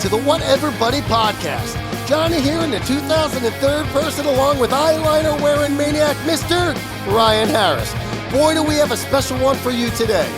to the What Everybody podcast. Johnny here in the 2003rd person along with eyeliner wearing maniac Mr. Ryan Harris. Boy, do we have a special one for you today.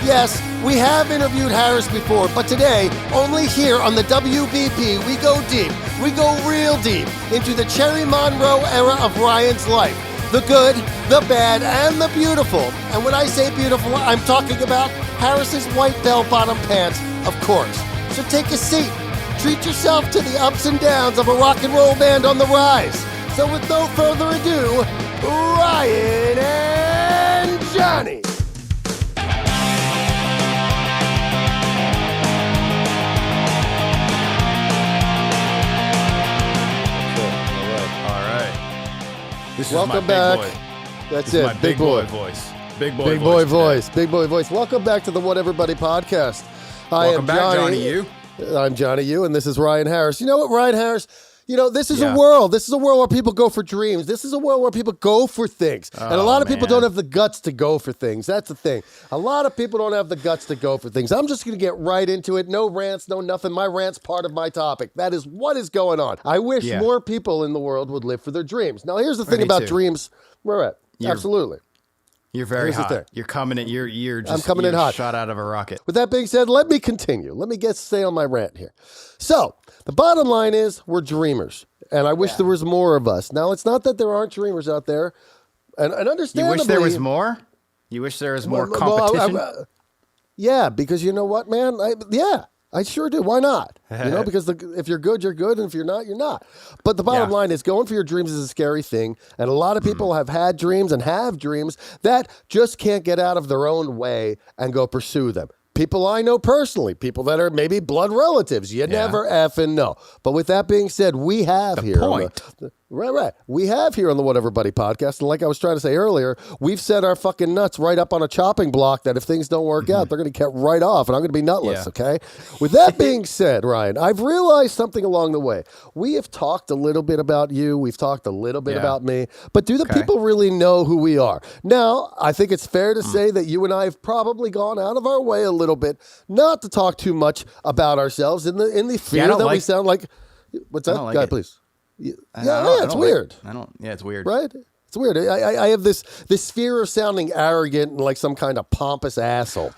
Yes, we have interviewed Harris before, but today, only here on the WBP, we go deep, we go real deep into the Cherry Monroe era of Ryan's life. The good, the bad, and the beautiful. And when I say beautiful, I'm talking about Harris's white bell-bottom pants, of course. So take a seat. Treat yourself to the ups and downs of a rock and roll band on the rise. So with no further ado, Ryan and Johnny. Welcome back. That's it. Big boy voice. Big boy voice. Big boy voice. Welcome back to the What Everybody podcast. Welcome back, Johnny U. I'm Johnny U, and this is Ryan Harris. You know what, Ryan Harris? You know, this is a world. This is a world where people go for dreams. This is a world where people go for things. And a lot of people don't have the guts to go for things. That's the thing. A lot of people don't have the guts to go for things. I'm just going to get right into it. No rants, no nothing. My rant's part of my topic. That is what is going on. I wish more people in the world would live for their dreams. Now, here's the thing about dreams. Right. Absolutely. You're very hot. You're coming in. You're just. I'm coming in hot. Shot out of a rocket. With that being said, let me continue. Let me stay on my rant here. So the bottom line is we're dreamers, and I wish there was more of us. Now it's not that there aren't dreamers out there, and understandably, you wish there was more. You wish there was more competition. Yeah, because you know what, man. I sure do. Why not? You know, because if you're good, you're good, and if you're not, you're not. But the bottom line is going for your dreams is a scary thing, and a lot of people have had dreams and have dreams that just can't get out of their own way and go pursue them. People I know personally, people that are maybe blood relatives. You never effing know. But with that being said, we have we have here on the What Everybody podcast, and like I was trying to say earlier, we've set our fucking nuts right up on a chopping block that if things don't work out, they're going to get right off, and I'm going to be nutless, okay? With that being said, Ryan, I've realized something along the way. We have talked a little bit about you. We've talked a little bit about me. But do the people really know who we are? Now, I think it's fair to say that you and I have probably gone out of our way a little bit not to talk too much about ourselves in the fear that we sound like... What's that? Guy, please. It's weird. It's weird. Right? It's weird. I have this fear of sounding arrogant and like some kind of pompous asshole.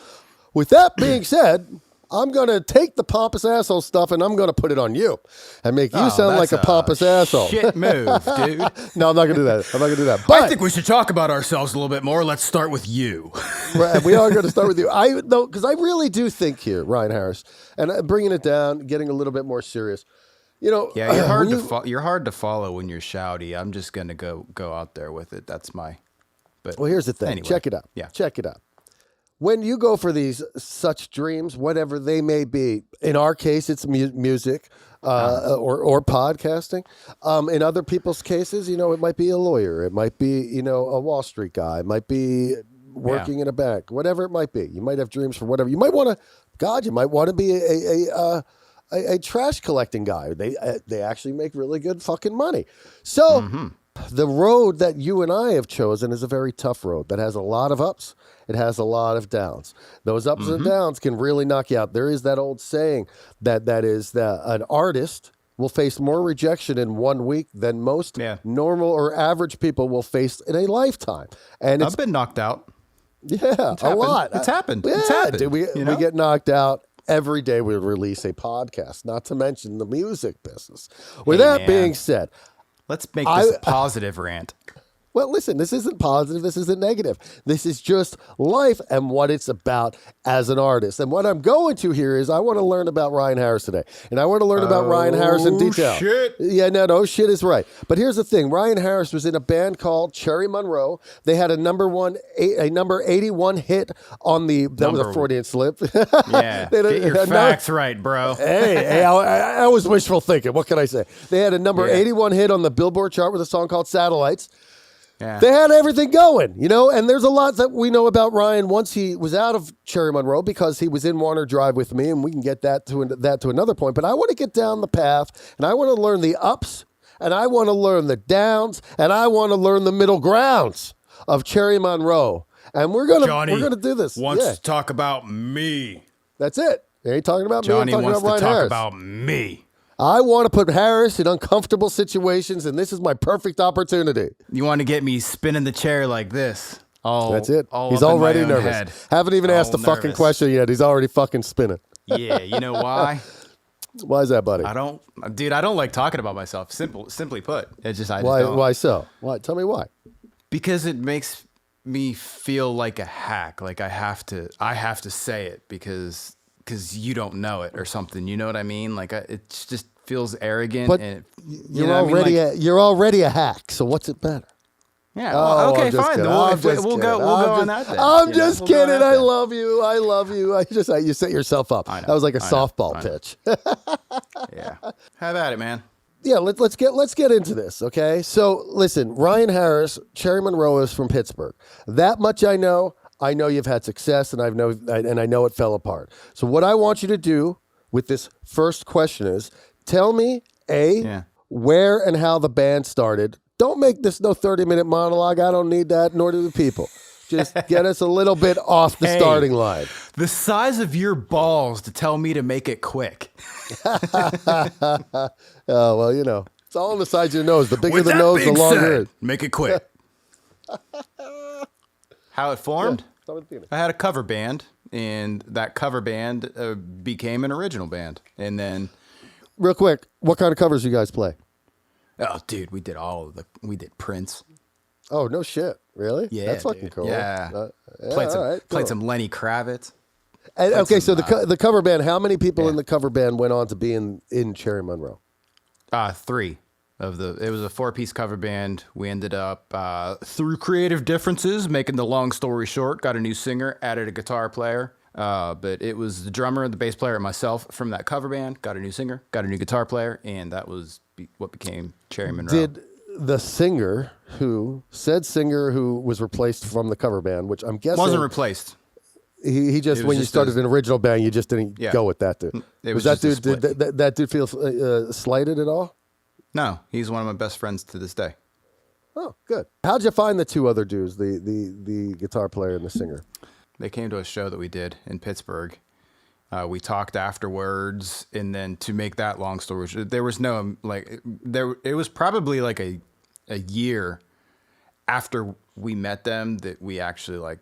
With that being said, I'm going to take the pompous asshole stuff and I'm going to put it on you and make you sound like a pompous asshole. Shit move, dude. No, I'm not going to do that. But I think we should talk about ourselves a little bit more. Let's start with you. Right, we are going to start with you. Because I really do think here, Ryan Harris, and bringing it down, getting a little bit more serious. You know, you're hard to follow when you're shouty. I'm just gonna go out there with it. That's my. But well, here's the thing. Anyway. Check it out. Yeah, check it out. When you go for these such dreams, whatever they may be, in our case, it's music or podcasting. In other people's cases, you know, it might be a lawyer. It might be, you know, a Wall Street guy. It might be working in a bank. Whatever it might be, you might have dreams for whatever. You might want to be a trash collecting guy. They actually make really good fucking money. So the road that you and I have chosen is a very tough road that has a lot of ups. It has a lot of downs. Those ups and downs can really knock you out. There is that old saying that an artist will face more rejection in 1 week than most normal or average people will face in a lifetime. And I've been knocked out. Yeah, a lot. It's happened. Yeah, it's happened. Dude, we get knocked out. Every day we release a podcast, not to mention the music business. With that being said, let's make this a positive rant. Well, listen, this isn't positive. This isn't negative. This is just life and what it's about as an artist. And what I'm going to here is I want to learn about Ryan Harris today. And I want to learn about Ryan Harris in detail. Shit. Yeah, no, shit is right. But here's the thing. Ryan Harris was in a band called Cherry Monroe. They had a number 81 hit on the... That was a Freudian slip. Yeah, get your facts right, bro. Hey, I was wishful thinking. What can I say? They had a number 81 hit on the Billboard chart with a song called Satellites. Yeah. They had everything going, you know, and there's a lot that we know about Ryan once he was out of Cherry Monroe because he was in Warner Drive with me, and we can get that to another point. But I want to get down the path, and I want to learn the ups, and I want to learn the downs, and I want to learn the middle grounds of Cherry Monroe. And we're gonna do this. Wants to talk about me. That's it. You ain't talking about Johnny me. I'm wants talking about to Ryan talk Harris. about me. I want to put Harris in uncomfortable situations, and this is my perfect opportunity. You want to get me spinning the chair like this. That's it. He's up in my already own nervous. head. Haven't even asked the fucking Nervous. question yet. He's already fucking spinning. Yeah, you know why? Why is that, buddy? I don't like talking about myself. Simply put, it's just Why? don't. Why so? Why? Tell me why. Because it makes me feel like a hack. Like I have to say it because you don't know it or something. You know what I mean? Like it just feels arrogant. But and you're already a hack. So what's it better? Yeah. Well, okay. I'm just Fine. kidding. We'll go on that. Then. I'm just kidding. I love. love you. You set yourself up. I know, That was like a I know, softball I know. pitch. Yeah. Have at it, man. Yeah, let's get into this, okay? So listen, Ryan Harris, Cherry Monroe is from Pittsburgh. That much I know. I know you've had success, and I know it fell apart. So what I want you to do with this first question is tell me where and how the band started. Don't make this no 30-minute monologue. I don't need that, nor do the people. Just get us a little bit off the starting line. The size of your balls to tell me to make it quick. Oh, well, it's all on the sides of your nose. The bigger the nose, the longer it is. Make it quick. How it formed? I had a cover band, and that cover band became an original band. And then... Real quick, what kind of covers you guys play? Oh, dude, we did Prince. Oh, no shit. Really? Yeah. That's fucking dude. cool. Yeah. Cool. Played some Lenny Kravitz. And, okay, so the cover band, how many people in the cover band went on to be in Cherry Monroe? 3 of it was a 4-piece cover band. We ended up, through creative differences, making the long story short, got a new singer, added a guitar player. But it was the drummer, the bass player, and myself from that cover band. Got a new singer, got a new guitar player, and that was what became Cherry Monroe. Did the singer who was replaced from the cover band, which I'm guessing wasn't replaced. He just when you started an original band, you just didn't go with that dude. Was that dude? Did that dude feel slighted at all? No, he's one of my best friends to this day. Oh, good. How'd you find the two other dudes, the guitar player and the singer? They came to a show that we did in Pittsburgh. We talked afterwards, and then to make that long story short, there was no it was probably like a year after we met them that we actually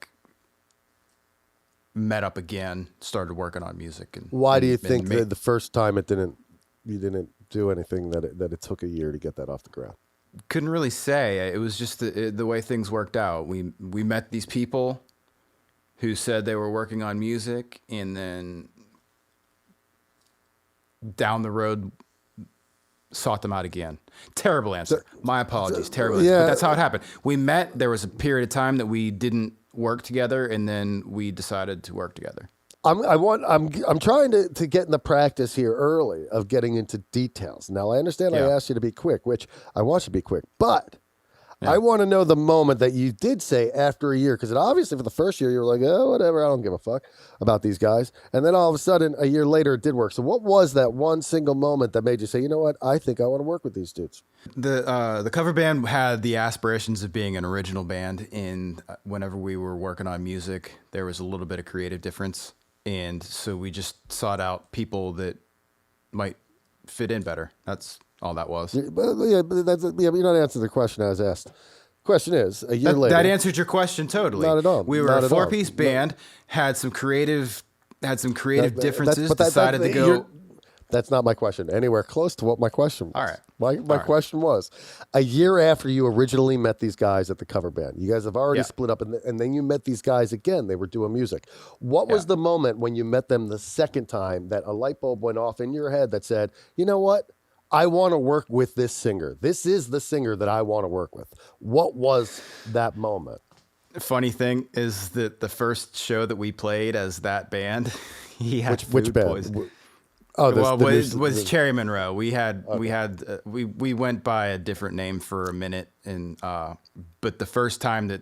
met up again, started working on music. And why do you think that the first time you didn't do anything that it took a year to get that off the ground? Couldn't really say. It was just the way things worked out. We met these people who said they were working on music, and then down the road sought them out again. Terrible answer. My apologies. Terrible answer. But that's how it happened. We met. There was a period of time that we didn't work together, and then we decided to work together. I'm trying to get in the practice here early of getting into details. Now I understand I asked you to be quick, which I want you to be quick, but I want to know the moment that you did say after a year, because obviously for the first year you were like, oh, whatever, I don't give a fuck about these guys. And then all of a sudden, a year later, it did work. So what was that one single moment that made you say, you know what, I think I want to work with these dudes? The cover band had the aspirations of being an original band, and whenever we were working on music, there was a little bit of creative difference. And so we just sought out people that might fit in better. That's all that was. But you're not answering the question I was asked. Question is, a year later. That answered your question totally. Not at all. We were a 4-piece band, had some creative differences, decided to go. That's not my question. Anywhere close to what my question was. All right. My question was, a year after you originally met these guys at the cover band, you guys have already split up, and then you met these guys again. They were doing music. What was the moment when you met them the second time that a light bulb went off in your head that said, you know what? I want to work with this singer. This is the singer that I want to work with. What was that moment? Funny thing is that the first show that we played as that band, he had food which band? poisoning. Oh, was Cherry Monroe. We went by a different name for a minute, and but the first time that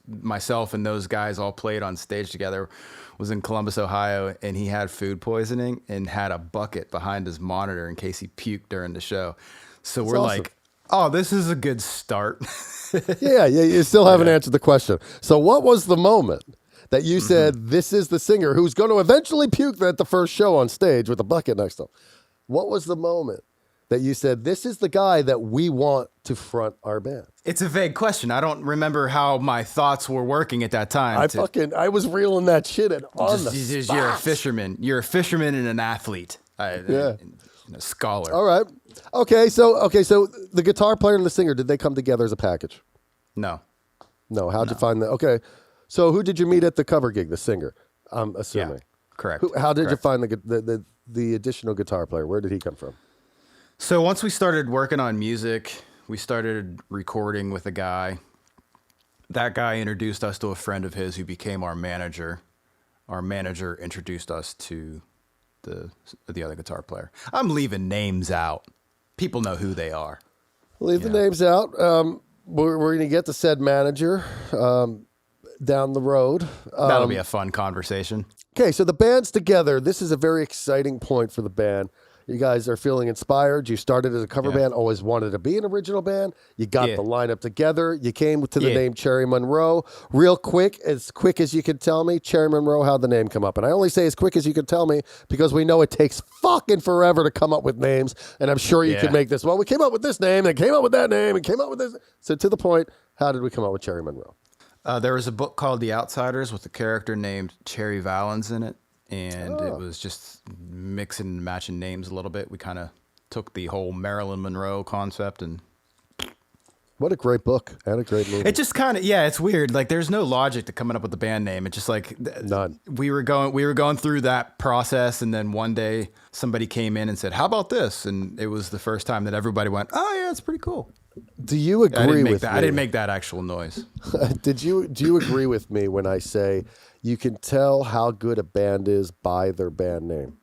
myself and those guys all played on stage together was in Columbus, Ohio, and he had food poisoning and had a bucket behind his monitor in case he puked during the show. So we're awesome. like, oh, this is a good start. Yeah, you still haven't answered the question. So what was the moment that you said, this is the singer who's going to eventually puke at the first show on stage with a bucket next to him. What was the moment that you said, this is the guy that we want to front our band? It's a vague question. I don't remember how my thoughts were working at that time. I was reeling that shit on the spot. You're a fisherman. You're a fisherman and an athlete. A scholar. All right. Okay, so the guitar player and the singer, did they come together as a package? No. No. How'd you find that? Okay. So who did you meet at the cover gig? The singer, I'm assuming. Yeah, correct. How did you find the additional guitar player? Where did he come from? So once we started working on music, we started recording with a guy. That guy introduced us to a friend of his who became our manager. Our manager introduced us to the other guitar player. I'm leaving names out. People know who they are. Leave the names out. We're going to get the said manager down the road. That'll be a fun conversation. Okay, so the band's together. This is a very exciting point for the band. You guys are feeling inspired. You started as a cover band, always wanted to be an original band. You got the lineup together. You came to the name Cherry Monroe. Real quick as you can tell me, Cherry Monroe, how'd the name come up? And I only say as quick as you can tell me because we know it takes fucking forever to come up with names. And I'm sure you could make this. Well, we came up with this name, and came up with that name, and came up with this. So to the point, how did we come up with Cherry Monroe? There was a book called The Outsiders with a character named Cherry Valens in it. And it was just mixing and matching names a little bit. We kind of took the whole Marilyn Monroe concept and... What a great book and a great movie. It just kind of, it's weird. Like, there's no logic to coming up with the band name. It's just like... None. We were going through that process, and then one day somebody came in and said, how about this? And it was the first time that everybody went, oh, yeah, it's pretty cool. Do you agree with me? I didn't make that actual noise. Do you agree with me when I say you can tell how good a band is by their band name?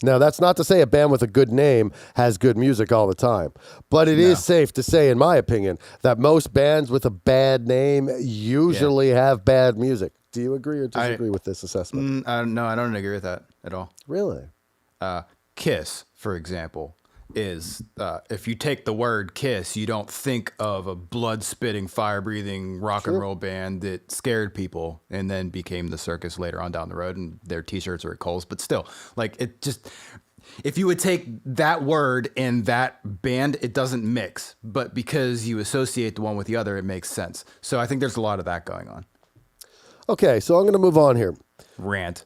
Now, that's not to say a band with a good name has good music all the time, but it is safe to say, in my opinion, that most bands with a bad name usually have bad music. Do you agree or disagree with this assessment? No, I don't agree with that at all. Really? Kiss, for example, is if you take the word Kiss, you don't think of a blood-spitting, fire-breathing rock and roll band that scared people and then became the Circus later on down the road, and their T-shirts are at Kohl's. But still, like, it just... If you would take that word and that band, it doesn't mix. But because you associate the one with the other, it makes sense. So I think there's a lot of that going on. Okay, so I'm going to move on here. Rant.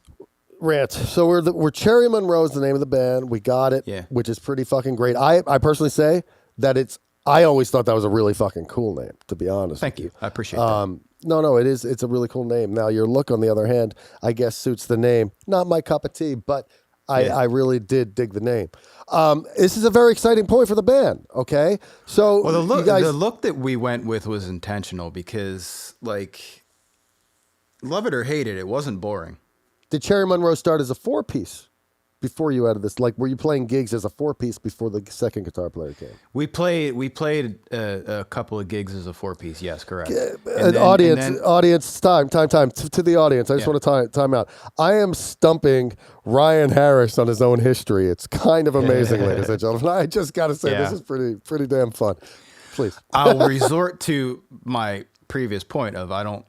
So we're Cherry Monroe is the name of the band. We got it, which is pretty fucking great. I personally say that I always thought that was a really fucking cool name, to be honest. Thank you. I appreciate that. No, it is. It's a really cool name. Now, your look, on the other hand, I guess suits the name. Not my cup of tea, but I really did dig the name. This is a very exciting point for the band, okay? So well, the look that we went with was intentional because, like, love it or hate it, it wasn't boring. Did Cherry Monroe start as a four-piece before you added this? Like, were you playing gigs as a four-piece before the second guitar player came? We played a couple of gigs as a four-piece. Yes, correct. Audience, time. To the audience, I just want to time out. I am stumping Ryan Harris on his own history. It's kind of amazing, ladies and gentlemen. I just got to say, this is pretty damn fun. Please. I'll resort to my previous point of I don't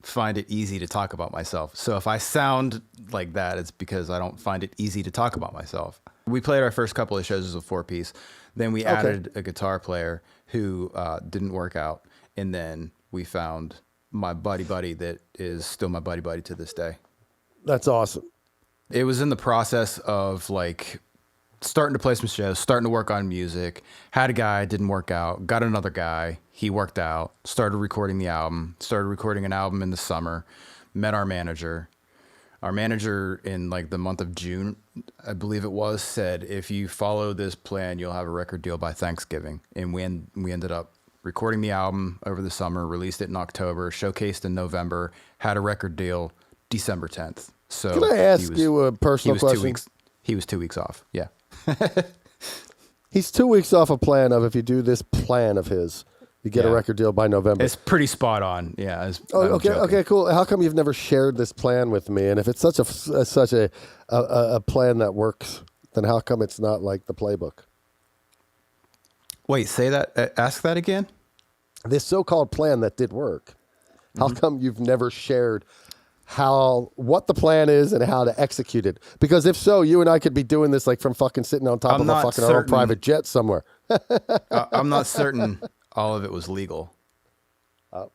find it easy to talk about myself. So if I sound like that, it's because I don't find it easy to talk about myself. We played our first couple of shows as a four-piece. Then we added a guitar player who didn't work out. And then we found my buddy that is still my buddy to this day. That's awesome. It was in the process of, like, starting to play some shows, starting to work on music. Had a guy, didn't work out. Got another guy. He worked out. Started recording the album. Started recording an album in the summer. Met our manager. Our manager in, like, the month of June, I believe it was, said, if you follow this plan, you'll have a record deal by Thanksgiving. And we ended up recording the album over the summer, released it in October, showcased in November, had a record deal December 10th. So can I ask you a personal question? He was 2 weeks off. Yeah. He's 2 weeks off a plan of, if you do this plan of his, you get a record deal by November. It's pretty spot on. Yeah. Okay, cool. How come you've never shared this plan with me? And if it's such a plan that works, then how come it's not like the playbook? Wait, say that. Ask that again. This so-called plan that did work. How come you've never shared what the plan is and how to execute it. Because if so, you and I could be doing this like from fucking sitting on top I'm of a not fucking our own private jet somewhere. I'm not certain all of it was legal.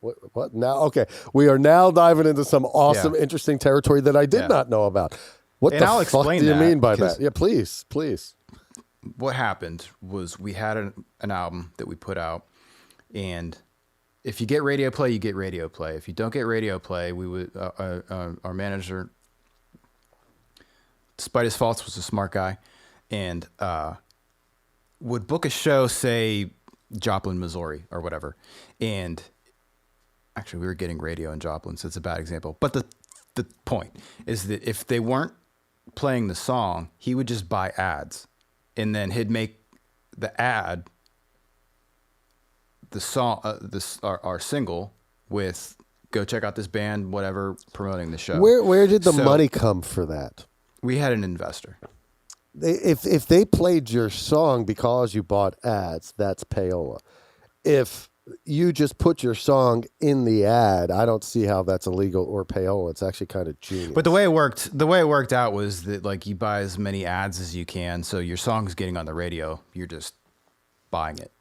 What now? Okay, we are now diving into some awesome, interesting territory that I did not know about. What And the I'll fuck do explain you that, mean by because- that? Yeah, please. What happened was we had an album that we put out, and if you get radio play, you get radio play. If you don't get radio play, we would our manager, despite his faults, was a smart guy, and would book a show, say Joplin, Missouri, or whatever. And actually, we were getting radio in Joplin, so it's a bad example. But the point is that if they weren't playing the song, he would just buy ads, and then he'd make the ad the song, our single with "Go check out this band," whatever, promoting the show. Where did the money come for that? We had an investor. If they played your song because you bought ads, that's payola. If you just put your song in the ad, I don't see how that's illegal or payola. It's actually kind of genius. But the way it worked out was that like you buy as many ads as you can, so your song's getting on the radio. You're just buying it,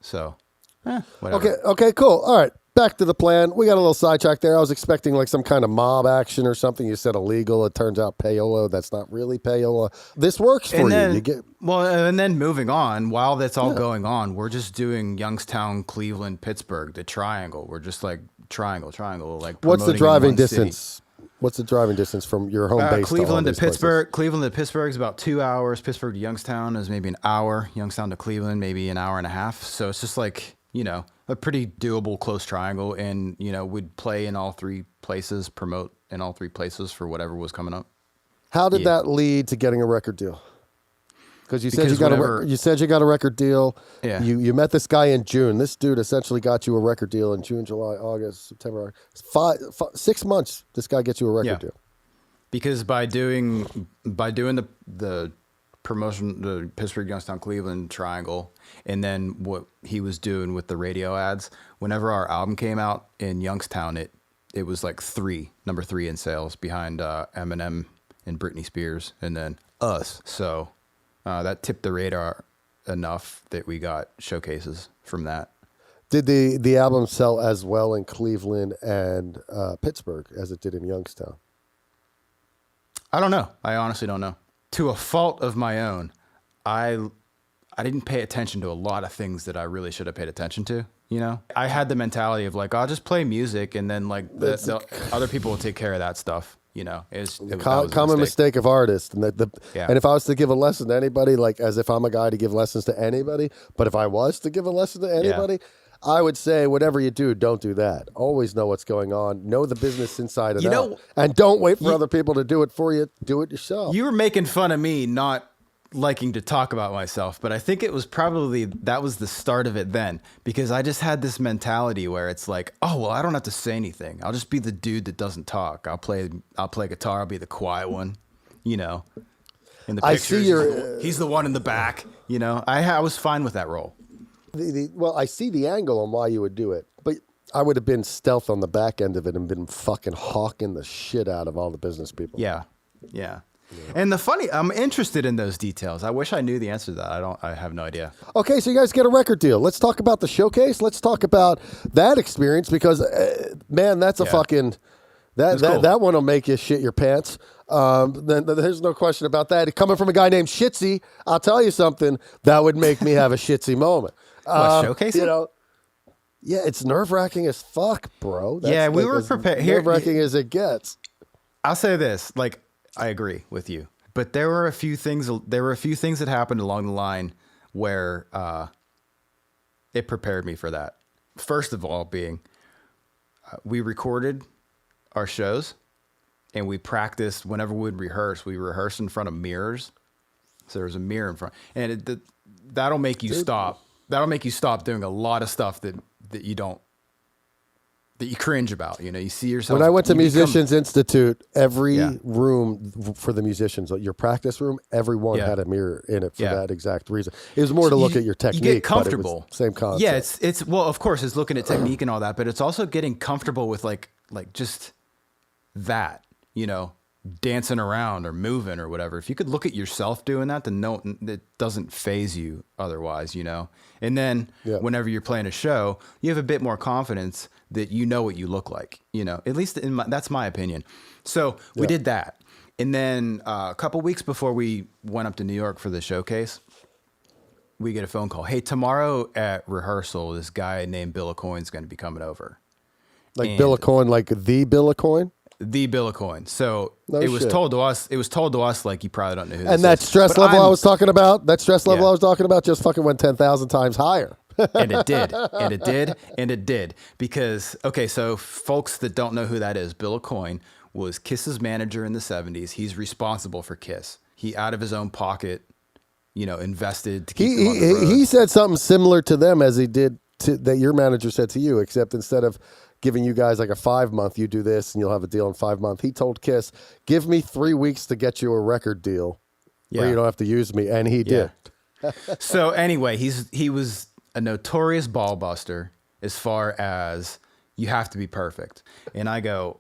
So, whatever. Okay, cool. All right, back to the plan. We got a little sidetracked there. I was expecting like some kind of mob action or something. You said illegal. It turns out payola. That's not really payola. This works for you. You get and then moving on, while that's all going on, we're just doing Youngstown, Cleveland, Pittsburgh, the triangle. We're just like triangle, like what's the promoting in driving one distance? city. What's the driving distance from your home base Cleveland to to all these Pittsburgh? places? Cleveland to Pittsburgh is about 2 hours. Pittsburgh to Youngstown is maybe an hour. Youngstown to Cleveland, maybe an hour and a half. So it's just like, a pretty doable close triangle. And, we'd play in all three places, promote in all three places for whatever was coming up. How did that lead to getting a record deal? Because you said you got a record deal. Yeah. You met this guy in June. This dude essentially got you a record deal in June, July, August, September. 6 months. This guy gets you a record deal. Because by doing the promotion, the Pittsburgh, Youngstown, Cleveland triangle, and then what he was doing with the radio ads, whenever our album came out in Youngstown, it was like number three in sales behind Eminem and Britney Spears, and then us. So that tipped the radar enough that we got showcases from that. Did the album sell as well in Cleveland and Pittsburgh as it did in Youngstown? I don't know. I honestly don't know. To a fault of my own, I didn't pay attention to a lot of things that I really should have paid attention to. I had the mentality of like, I'll just play music, and then like the other people will take care of that stuff. It was common mistake of artists, and and if I was to give a lesson to anybody, like as if I'm a guy to give lessons to anybody, but if I was to give a lesson to anybody, I would say whatever you do, don't do that. Always know what's going on. Know the business inside and out, and don't wait for other people to do it for you. Do it yourself. You were making fun of me not liking to talk about myself, but I think it was probably that was the start of it then, because I just had this mentality where it's like, oh well, I don't have to say anything. I'll just be the dude that doesn't talk. I'll play guitar. I'll be the quiet one, In the pictures, I see he's the one in the back. I was fine with that role. Well, I see the angle on why you would do it, but I would have been stealth on the back end of it and been fucking hawking the shit out of all the business people. Yeah. And I'm interested in those details. I wish I knew the answer to that. I have no idea. Okay, so you guys get a record deal. Let's talk about the showcase. Let's talk about that experience because, man, that's a fucking that one will make you shit your pants. Then there's no question about that. Coming from a guy named Shitsy, I'll tell you something that would make me have a shitsy moment. Showcasing? Yeah, it's nerve-wracking as fuck, bro. That's we were prepared. Nerve-wracking as it gets. I'll say this, like, I agree with you, but there were a few things that happened along the line where it prepared me for that. First of all, being we recorded our shows and we practiced whenever we'd rehearse. We rehearsed in front of mirrors, so there was a mirror in front, and that'll make you stop. That'll make you stop doing a lot of stuff that you cringe about. You see yourself. When I went to Musicians Institute, every room for the musicians, your practice room, everyone had a mirror in it for that exact reason. It was more to look at your technique. You get comfortable. But it was same concept. Yeah, it's well, of course, it's looking at technique and all that, but it's also getting comfortable with like just that, dancing around or moving or whatever, if you could look at yourself doing that, then no, it doesn't phase you otherwise, And then whenever you're playing a show, you have a bit more confidence that you know what you look like, at least that's my opinion. So we did that. And then a couple weeks before we went up to New York for the showcase, we get a phone call. Hey, tomorrow at rehearsal, this guy named Bill Coin's going to be coming over. Like Bill Coin, like the Bill Coin? The Bill Coin. So it was told to us like you probably don't know who this is. And that stress level I was talking about, just fucking went 10,000 times higher. And it did. And it did. And it did. Because, okay, so folks that don't know who that is, Bill Coin was Kiss's manager in the 70s. He's responsible for Kiss. He, out of his own pocket, invested to keep them on the road. He said something similar to them as he did that your manager said to you, except instead of giving you guys like a 5-month, you do this and you'll have a deal in 5 months. He told Kiss, give me 3 weeks to get you a record deal where you don't have to use me. And he did. So anyway, he was a notorious ball buster as far as you have to be perfect. And I go,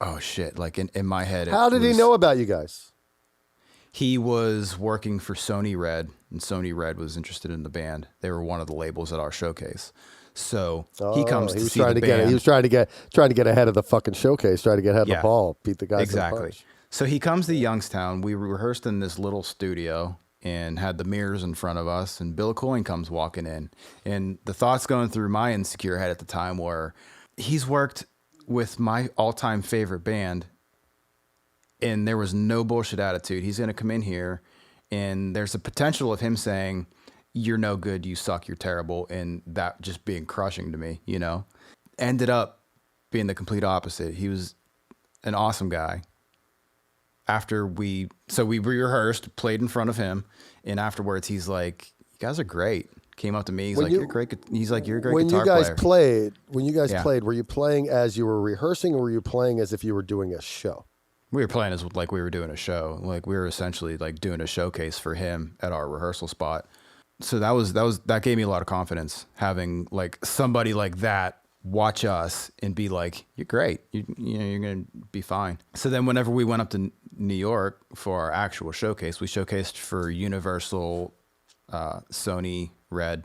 oh shit. Like in my head. How did he know about you guys? He was working for Sony Red, and Sony Red was interested in the band. They were one of the labels at our showcase. So he comes to see the band. He was trying to get ahead of the fucking showcase, trying to get ahead of the ball, beat the guys. Exactly. So he comes to Youngstown. We rehearsed in this little studio and had the mirrors in front of us, and Bill Coin comes walking in. And the thoughts going through my insecure head at the time were, he's worked with my all-time favorite band, and there was no bullshit attitude. He's going to come in here, and there's a potential of him saying, you're no good, you suck, you're terrible, and that just being crushing to me, Ended up being the complete opposite. He was an awesome guy. After we rehearsed, played in front of him, and afterwards he's like, you guys are great. Came up to me, you're great. He's like, you're a great guitar player. When you guys played, were you playing as you were rehearsing, or were you playing as if you were doing a show? We were playing as like we were doing a show. Like we were essentially like doing a showcase for him at our rehearsal spot. So that gave me a lot of confidence, having like somebody like that watch us and be like, you're great. You're going to be fine. So then whenever we went up to New York for our actual showcase, we showcased for Universal, Sony, Red,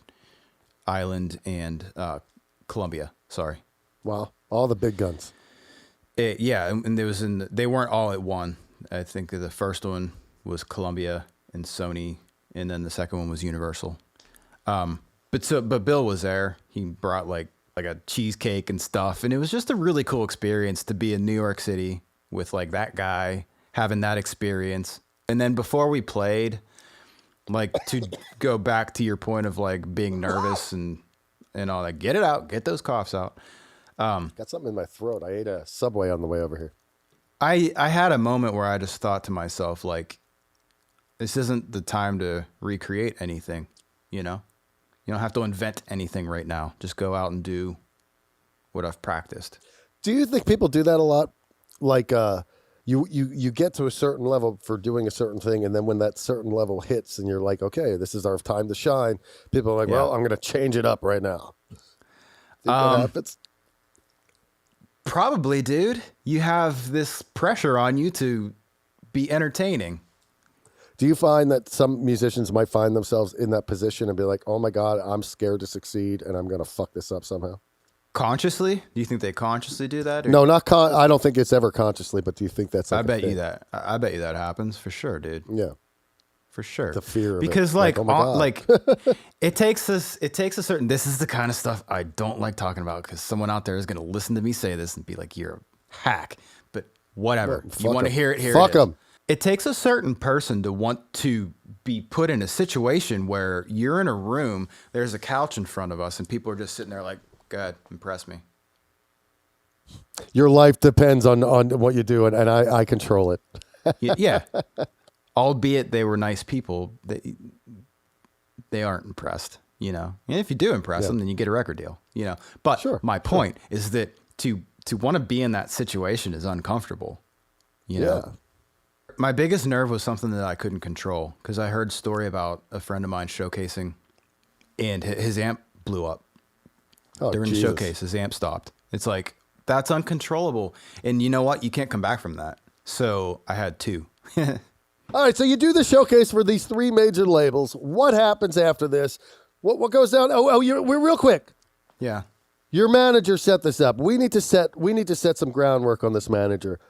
Island, and Columbia. Sorry. Wow. All the big guns. And they weren't all at one. I think the first one was Columbia and Sony, and then the second one was Universal. But Bill was there. He brought like a cheesecake and stuff, and it was just a really cool experience to be in New York City with like that guy, having that experience. And then before we played, like to go back to your point of like being nervous and all that, get it out, get those coughs out. Got something in my throat. I ate a Subway on the way over here. I had a moment where I just thought to myself, like, this isn't the time to recreate anything, You don't have to invent anything right now. Just go out and do what I've practiced. Do you think people do that a lot? Like, you get to a certain level for doing a certain thing, and then when that certain level hits and you're like, okay, this is our time to shine, people are like, well, I'm going to change it up right now. Think that happens? Probably, dude. You have this pressure on you to be entertaining. Do you find that some musicians might find themselves in that position and be like, oh my God, I'm scared to succeed and I'm going to fuck this up somehow? Consciously? Do you think they consciously do that? Or? No, I don't think it's ever consciously, but do you think that's like I bet you that happens for sure, dude. Yeah. For sure. The fear of because it. like oh my God. like it takes a certain, this is the kind of stuff I don't like talking about, because someone out there is going to listen to me say this and be like, you're a hack, but whatever. Well, you want to hear it, here fuck it is. them. It takes a certain person to want to be put in a situation where you're in a room, there's a couch in front of us, and people are just sitting there like, go ahead, impress me. Your life depends on what you do, and I control it. Yeah. Albeit they were nice people, they aren't impressed, And if you do impress them, then you get a record deal, But my point is that to want to be in that situation is uncomfortable, know? My biggest nerve was something that I couldn't control, because I heard a story about a friend of mine showcasing, and his amp blew up during the showcase. His amp stopped. It's like, That's uncontrollable. And you know what? You can't come back from that. So I had 2. All right, so you do the showcase for these 3 major labels. What happens after this? What goes down? We're real quick. Yeah. Your manager set this up. We need to set some groundwork on this manager.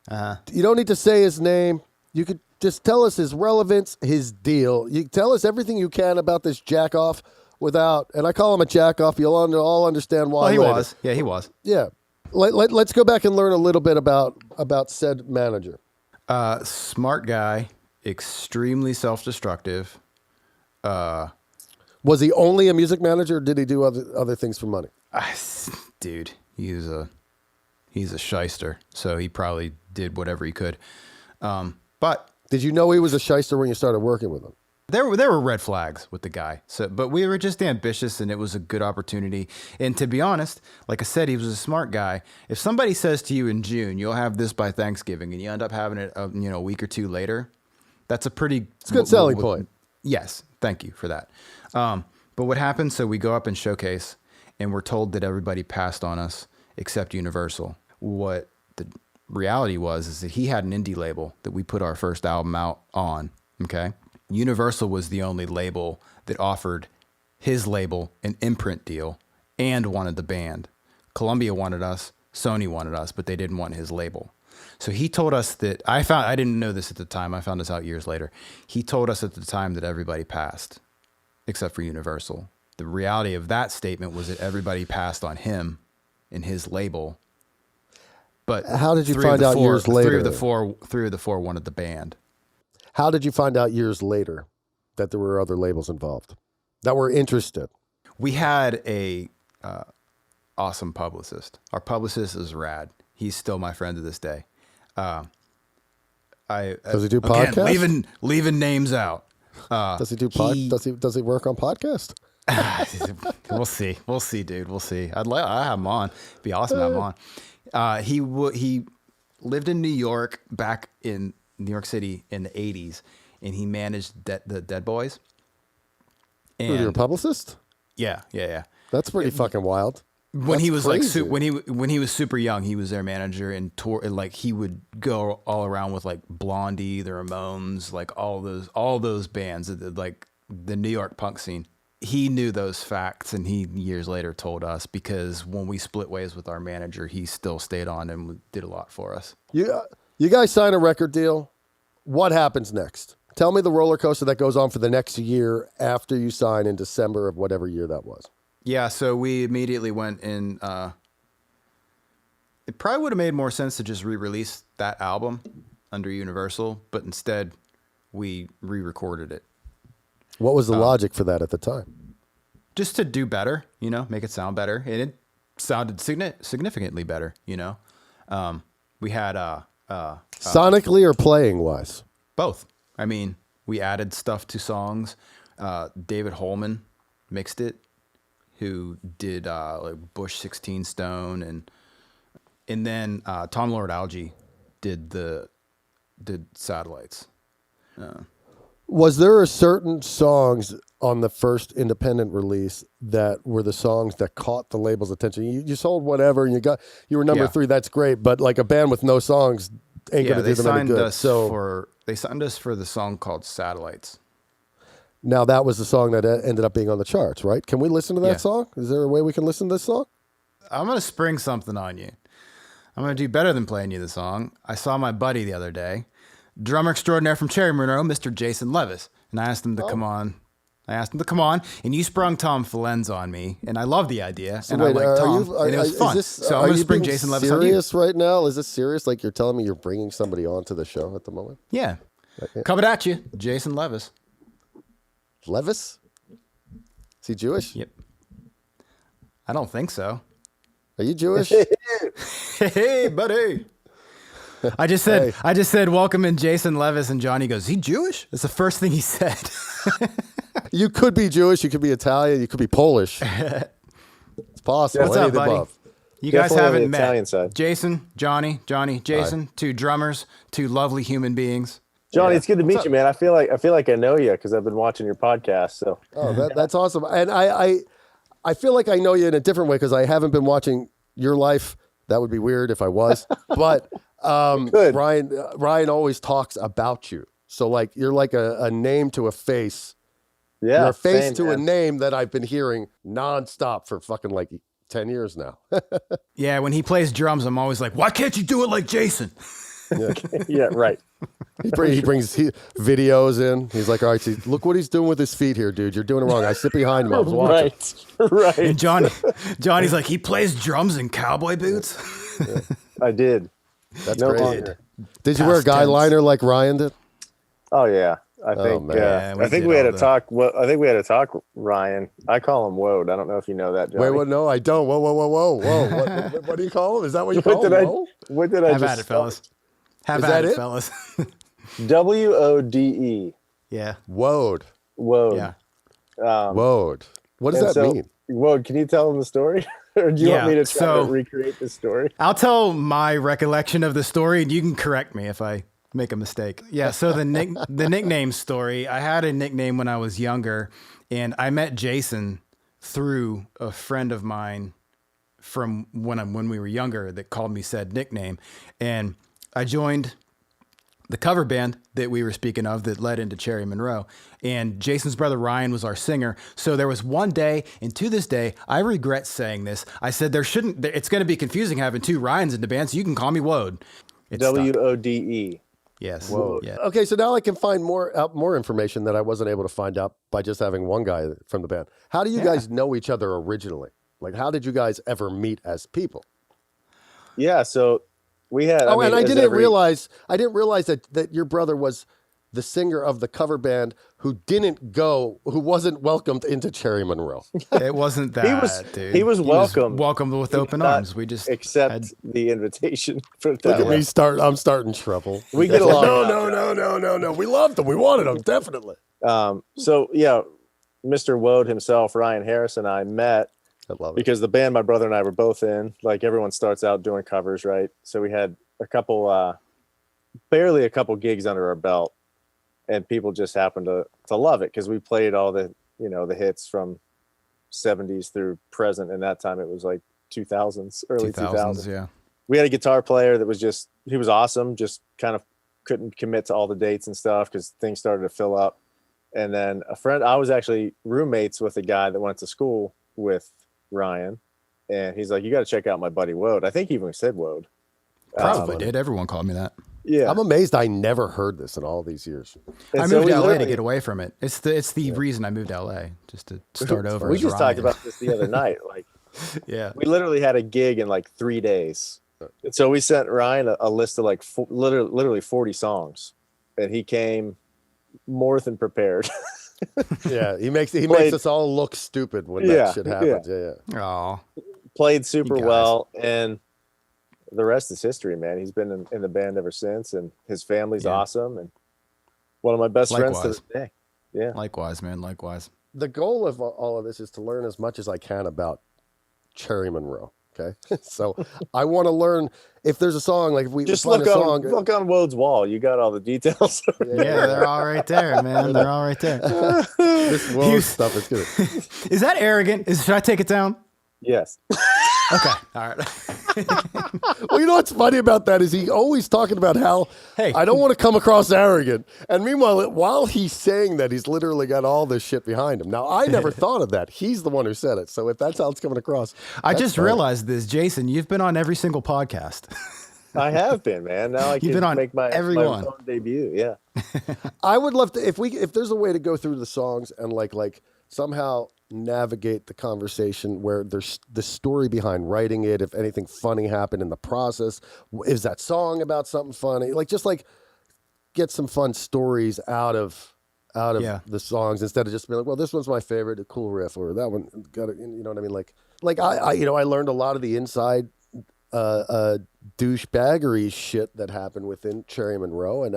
You don't need to say his name. You could just tell us his relevance, his deal. You tell us everything you can about this jack-off without, and I call him a jack-off. You'll all understand why. Well, he later. was. Yeah, he was. Yeah. Let's go back and learn a little bit about said manager. Smart guy, extremely self-destructive. Was he only a music manager, or did he do other things for money? Dude, he's a shyster, so he probably did whatever he could. But did you know he was a shyster when you started working with him? There were red flags with the guy. But we were just ambitious, and it was a good opportunity. And to be honest, like I said, he was a smart guy. If somebody says to you in June, you'll have this by Thanksgiving, and you end up having it, a week or 2 later, that's a good selling point. Yes, thank you for that. But what happened? So we go up and showcase, and we're told that everybody passed on us except Universal. What the reality is that he had an indie label that we put our first album out on. Okay. Universal was the only label that offered his label an imprint deal and wanted the band. Columbia wanted us, Sony wanted us, but they didn't want his label. So he told us that I didn't know this at the time. I found this out years later. He told us at the time that everybody passed except for Universal. The reality of that statement was that everybody passed on him and his label. But how did you find out years later? Three of the four wanted the band. How did you find out years later that there were other labels involved that were interested? We had a awesome publicist. Our publicist is rad. He's still my friend to this day. Does he do podcasts? Again, leaving names out. Does he do does he work on podcasts? We'll see, dude. We'll see. I have him on. It'd be awesome to have him on. He lived in New York, back in New York City in the 80s, and he managed the Dead Boys. And you're a publicist? Yeah. That's pretty fucking wild. When he was crazy. When he was super young, he was their manager and tour. Like he would go all around with like Blondie, the Ramones, like all those bands, like the New York punk scene. He knew those facts, and he years later told us, because when we split ways with our manager, he still stayed on and did a lot for us. You guys sign a record deal. What happens next? Tell me the roller coaster that goes on for the next year after you sign in December of whatever year that was. Yeah, so we immediately went in. It probably would have made more sense to just re-release that album under Universal, but instead we re-recorded it. What was the logic for that at the time? Just to do better, make it sound better. And it sounded significantly better, We had... sonically or playing wise? Both. I mean, we added stuff to songs. David Holman mixed it, who did like Bush 16 Stone, and then Tom Lord Alge did Satellites. Was there a certain songs on the first independent release that were the songs that caught the label's attention? You sold whatever, and you were number 3. That's great, but like a band with no songs ain't gonna do them any good. They signed us for the song called Satellites. Now that was the song that ended up being on the charts, right? Can we listen to that song? Is there a way we can listen to this song? I'm gonna spring something on you. I'm gonna do better than playing you the song. I saw my buddy the other day, drummer extraordinaire from Cherry Monroe, Mr. Jason Levis, and I asked him to come on. And you sprung Tom Filenz on me, and I love the idea, and I like Tom, and it was fun. So I'm going to spring Jason Levis on you. Serious right now? Is this serious? Like you're telling me you're bringing somebody onto the show at the moment? Yeah. Coming at you, Jason Levis. Levis? Is he Jewish? Yep. I don't think so. Are you Jewish? Hey, buddy. I just said, welcome in Jason Levis, and Jonny goes, is he Jewish? That's the first thing he said. You could be Jewish, you could be Italian, you could be Polish. It's possible. What's up, buddy? Above. You guys haven't met. Italian side. Jason, Jonny, Jason, right. 2 drummers, 2 lovely human beings. Jonny, it's good to meet you, man. I feel like I know you because I've been watching your podcast. So that's awesome. And I feel like I know you in a different way because I haven't been watching your life That would be weird if I was. But Good. Ryan always talks about you. So like you're like a name to a face. Yeah. You're a face same, to man. a name that I've been hearing nonstop for fucking like 10 years now. Yeah, when he plays drums, I'm always like, why can't you do it like Jason? Yeah, right. He brings videos in. He's like, all right, see, look what he's doing with his feet here, dude. You're doing it wrong. I sit behind him. I was watching. Right. And Johnny's like, he plays drums in cowboy boots? I did. That's No crazy. longer. Did you wear a guy tense. liner like Ryan did? Oh yeah. I think man. Yeah, we I think did we had all to that. talk. Well, I think we had to talk, Ryan. I call him Woad. I don't know if you know that, Johnny. Wait, what? No, I don't. Whoa. What do you call him? Is that what you call him? Whoa? What did I Have just at it, fellas. Have Is at that it, it? fellas. WODE. Yeah. Woad. Woad. Yeah. Woad. What does And that so, mean? Woad, can you tell them the story? Or do you want Yeah, me to try so- to recreate the story? I'll tell my recollection of the story, and you can correct me if I make a mistake. Yeah. So the nickname story. I had a nickname when I was younger, and I met Jason through a friend of mine from when we were younger that called me said nickname, and I joined the cover band that we were speaking of that led into Cherry Monroe. And Jason's brother Ryan was our singer. So there was one day, and to this day, I regret saying this. I said it's going to be confusing having two Ryans in the band, so you can call me Woad. It's stuck. WODE. Yes. Woad. Yeah. Okay, so now I can find more information that I wasn't able to find out by just having one guy from the band. How do you guys know each other originally? Like, how did you guys ever meet as people? Yeah, so we had. Oh, I mean, and I as didn't every- realize that your brother was the singer of the cover band who wasn't welcomed into Cherry Monroe. It wasn't that, dude. he was welcomed. welcomed with open not arms. We just accept had- the invitation. Put it Look that at way. me I'm starting trouble. We get along. No. We loved him. We wanted him, definitely. So yeah, Mr. Woad himself, Ryan Harris, and I met I love it. because the band my brother and I were both in. Like everyone starts out doing covers, right? So we had barely a couple gigs under our belt, and people just happened to love it because we played all the the hits from 70s through present, and that time it was like 2000s, early 2000s. yeah. We had a guitar player that was he was awesome, just kind of couldn't commit to all the dates and stuff because things started to fill up. And then I was actually roommates with a guy that went to school with Ryan, and he's like, you got to check out my buddy Woad. I think he even said Woad. Probably did. Everyone called me that. Yeah. I'm amazed I never heard this in all these years. And I so moved we to LA to literally- get away from it. It's the reason I moved to LA, just to start over. We as just talked Ryan. about this the other night. Like Yeah. we literally had a gig in like 3 days. And so we sent Ryan a list of like literally 40 songs, and he came more than prepared. Yeah, he makes Played- us all look stupid when Yeah, that shit happens. Yeah. Oh, Played super You guys. well, and the rest is history, man. He's been in the band ever since, and his family's Yeah. awesome, and one of my best friends to Likewise. this day. Yeah. likewise, man. Likewise. The goal of all of this is to learn as much as I can about Cherry Monroe. Okay, so I want to learn if there's a song, like if we Just find look a song. on Woad's wall. You got all the details. Yeah, they're all right there, man. They're all right there. This Woad You- stuff is good. Is that arrogant? Should I take it down? Yes. Okay. All right. Well, you know what's funny about that is he always talking about how Hey. I don't want to come across arrogant, and meanwhile, while he's saying that, he's literally got all this shit behind him. Now, I never thought of that. He's the one who said it, so if that's how it's coming across, I that's just funny. realized this, Jason. You've been on every single podcast. I have been, man. Now I You've can been on make my every my one. own debut. Yeah. I would love to if there's a way to go through the songs and like somehow navigate the conversation where there's the story behind writing it. If anything funny happened in the process, is that song about something funny? Like just like get some fun stories out of Yeah. the songs instead of just being like, well, this one's my favorite, a cool riff, or that one got it. You know what I mean? Like I I learned a lot of the inside douchebaggery shit that happened within Cherry Monroe, and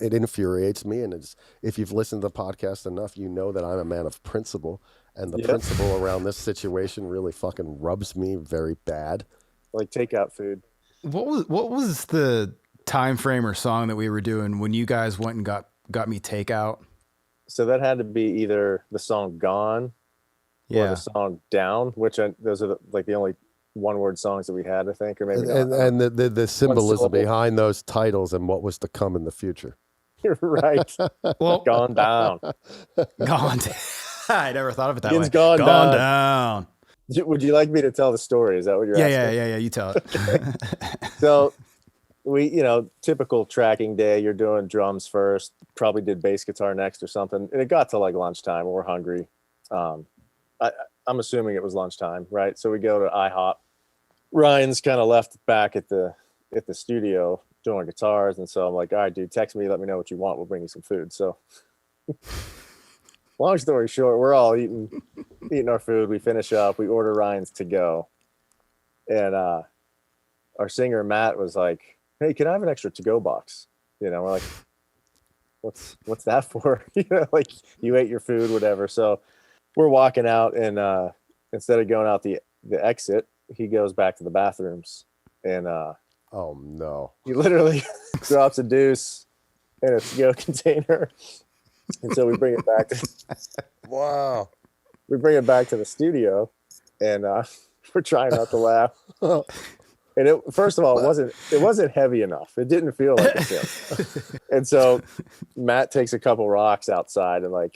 it infuriates me. And it's, if you've listened to the podcast enough, you know that I'm a man of principle, and the Yep. principle around this situation really fucking rubs me very bad. Like takeout food. What was the time frame or song that we were doing when you guys went and got me takeout? So that had to be either the song Gone or Yeah. the song Down, which those are the only one-word songs that we had, I think, or maybe not. And the symbolism syllable. behind those titles and what was to come in the future. You're right. Well, Gone down. gone. I never thought of it that Ian's way. gone down. Would you like me to tell the story? Is that what you're asking? Yeah. You tell it. So we, typical tracking day, you're doing drums first, probably did bass guitar next or something. And it got to like lunchtime. We're hungry. I'm assuming it was lunchtime, right? So we go to IHOP. Ryan's kind of left back at the studio doing guitars. And so I'm like, all right, dude, text me, let me know what you want. We'll bring you some food. So long story short, we're all eating our food. We finish up, we order Ryan's to go. And our singer Matt was like, hey, can I have an extra to-go box? We're like, what's that for? Like you ate your food, whatever. So we're walking out, and instead of going out the exit, he goes back to the bathrooms, and oh no, he literally drops a deuce in a to-go container. And so we bring it back wow. We bring it back to the studio, and we're trying not to laugh. And first of all, it wasn't heavy enough. It didn't feel like a ship. And so Matt takes a couple rocks outside and like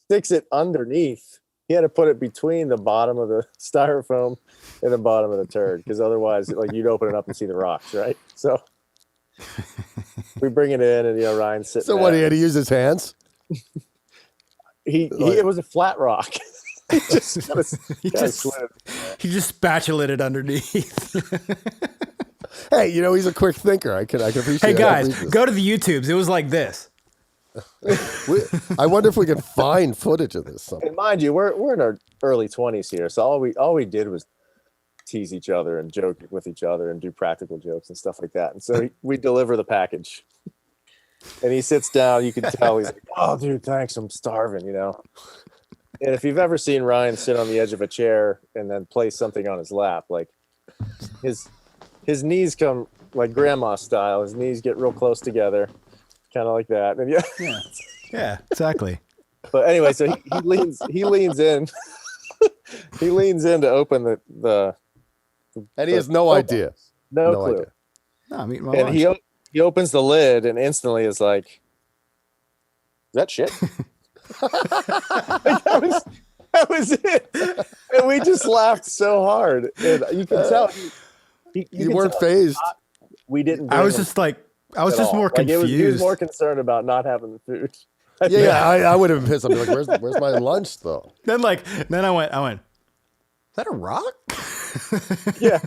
sticks it underneath. He had to put it between the bottom of the styrofoam and the bottom of the turd, because otherwise, like, you'd open it up and see the rocks, right? So we bring it in, and Ryan's sitting. So what? He had to use his hands. It was a flat rock. He just he just spatulated it underneath. Hey, he's a quick thinker. I can appreciate. Hey guys, go to the YouTubes. It was like this. I wonder if we can find footage of this. And mind you, we're in our early 20s here, so all we did was tease each other and joke with each other and do practical jokes and stuff like that. And so we deliver the package, and he sits down. You can tell he's like, "Oh, dude, thanks. I'm starving," And if you've ever seen Ryan sit on the edge of a chair and then place something on his lap, like his knees come like grandma style. His knees get real close together, kind of like that. And yeah, exactly. But anyway, so he leans in, he leans in to open the and he has no idea, no clue. idea. No, I'm eating my And lunch. he opens the lid and instantly is like, "Is that shit?" Like, that was it. And we just laughed so hard, and you can tell You weren't phased. We didn't. I was just more confused. He was more concerned about not having the food. Yeah. I would have been pissed. I'd be like, "Where's my lunch, though?" Then I went, is that a rock? Yeah.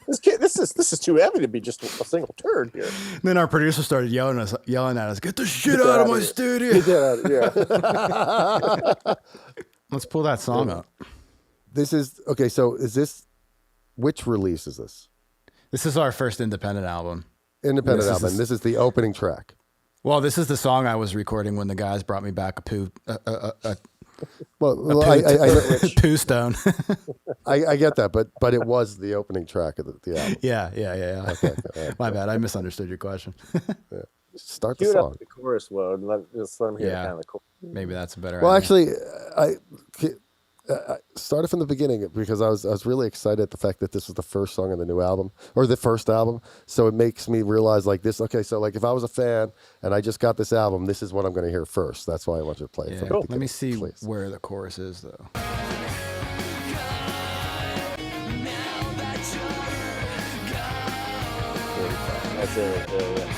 This is too heavy to be just a single turd here. And then our producer started yelling at us, "Get the shit out of my studio!" Yeah. Let's pull that song up. This is okay. So which release is this? This is our first independent album. Independent album. This is the opening track. Well, this is the song I was recording when the guys brought me back a poo stone. I get that, but it was the opening track of the album. Yeah. Okay. My bad. I misunderstood your question. Yeah. Start the Cue it song. up the chorus mode and just let him hear kind of the chorus. Maybe that's a better Well, idea. actually, I started from the beginning because I was really excited at the fact that this was the first song on the new album, or the first album. So it makes me realize like this. Okay, so like if I was a fan and I just got this album, this is what I'm going to hear first. That's why I want you to play it. Yeah. From the Let me beginning, see please. where the chorus is, though. That's it. Yeah.